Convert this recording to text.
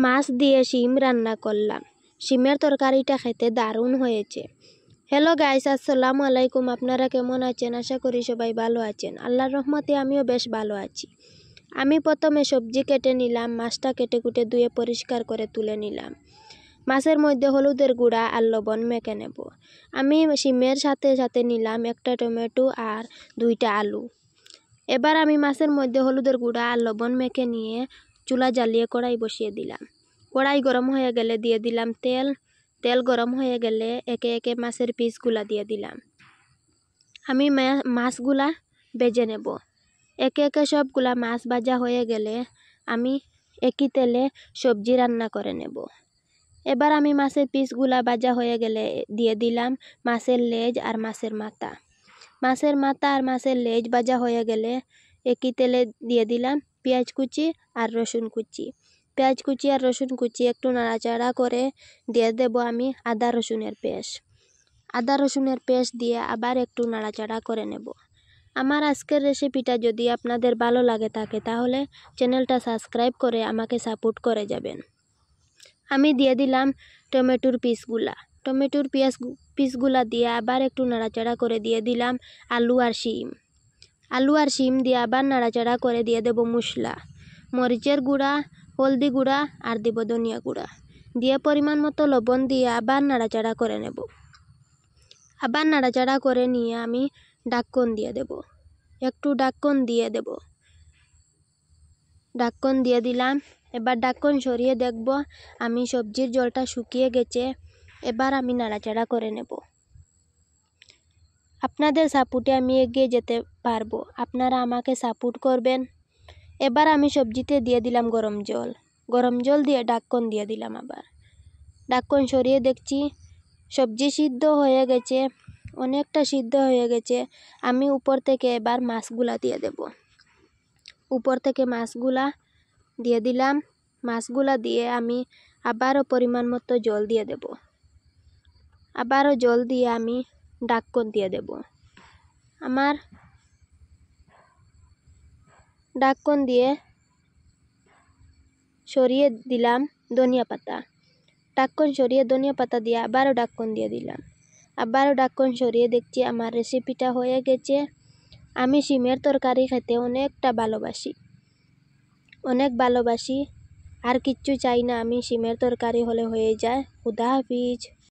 মাছ দিয়ে শিম রান্না করলাম। শিমের তরকারিটা খেতে দারুণ হয়েছে। হ্যালো গাইস, আসসালামু আলাইকুম। আপনারা কেমন আছেন? আশা করি সবাই ভালো আছেন। আল্লাহর রহমতে আমিও বেশ ভালো আছি। আমি প্রথমে সবজি কেটে নিলাম। মাছটা কেটে কুটে ধুয়ে পরিষ্কার করে তুলে নিলাম। মাছের মধ্যে হলুদের গুঁড়া আর লবণ মেখে নেব। আমি শিমের সাথে সাথে নিলাম একটা টমেটো আর 2টা আলু। এবার আমি মাছের মধ্যে হলুদের গুঁড়া আর লবণ মেখে নিয়ে চুলা জ্বালিয়ে কড়াই বসিয়ে দিলাম। কড়াই গরম হয়ে গেলে দিয়ে দিলাম তেল। তেল গরম হয়ে গেলে একে একে মাছের পিসগুলা দিয়ে দিলাম। আমি মাছগুলা ভেজে নেব। একে একে সবগুলা মাছ ভাজা হয়ে গেলে আমি একই তেলে সবজি রান্না করে নেব। এবার আমি মাছের পিসগুলা ভাজা হয়ে গেলে দিয়ে দিলাম মাছের লেজ আর মাছের মাথা। মাছের মাথা আর মাছের লেজ ভাজা হয়ে গেলে একই তেলে দিয়ে দিলাম পেঁয়াজ কুচি আর রসুন কুচি। পেঁয়াজ কুচি আর রসুন কুচি একটু নাড়াচাড়া করে দিয়ে দেব আমি আদা রসুনের পেস্ট। আদা রসুনের পেস্ট দিয়ে আবার একটু নাড়াচাড়া করে নেব। আমার আজকের রেসিপিটা যদি আপনাদের ভালো লাগে থাকে তাহলে চ্যানেলটা সাবস্ক্রাইব করে আমাকে সাপোর্ট করে যাবেন। আমি দিয়ে দিলাম টমেটোর পিসগুলা। টমেটোর পিসগুলা দিয়ে আবার একটু নাড়াচাড়া করে দিয়ে দিলাম আলু আর শিম। আলু আর শিম দিয়ে আবার নাড়াচাড়া করে দিয়ে দেব মশলা, মরিচের গুঁড়া, হলদি গুঁড়া আর দেব ধনিয়া গুঁড়া। দিয়ে পরিমাণ মতো লবণ দিয়ে আবার নাড়াচাড়া করে নেব। আবার নাড়াচাড়া করে নিয়ে আমি ঢাকন দিয়ে দেব। একটু ঢাকন দিয়ে দেব। ঢাকন দিয়ে দিলাম। এবার ঢাকন সরিয়ে দেখব আমি সবজির জলটা শুকিয়ে গেছে। এবার আমি নাড়াচাড়া করে নেব। আপনাদের সাপোর্টে আমি এগিয়ে যেতে পারবো, আপনারা আমাকে সাপোর্ট করবেন। এবার আমি সবজিতে দিয়ে দিলাম গরম জল। গরম জল দিয়ে ঢাকন দিয়ে দিলাম। আবার ঢাকন সরিয়ে দেখছি সবজি সিদ্ধ হয়ে গেছে, অনেকটা সিদ্ধ হয়ে গেছে। আমি উপর থেকে এবার মাছগুলা দিয়ে দেব। উপর থেকে মাছগুলা দিয়ে দিলাম। মাছগুলা দিয়ে আমি আবারও পরিমাণ মতো জল দিয়ে দেব। আবারও জল দিয়ে আমি ঢাকন দিয়ে দেব। আমার ঢাকন দিয়ে সরিয়ে দিলাম ধনিয়া পাতা। ঢাকন সরিয়ে ধনিয়া পাতা দিয়ে আবারও ঢাকন দিয়ে দিলাম। আবারও ঢাকন সরিয়ে দেখছি আমার রেসিপিটা হয়ে গেছে। আমি শিমের তরকারি খেতে অনেকটা ভালোবাসি, অনেক ভালোবাসি। আর কিচ্ছু চাই না, আমি শিমের তরকারি হলে হয়ে যায়। খুদা হাফিজ।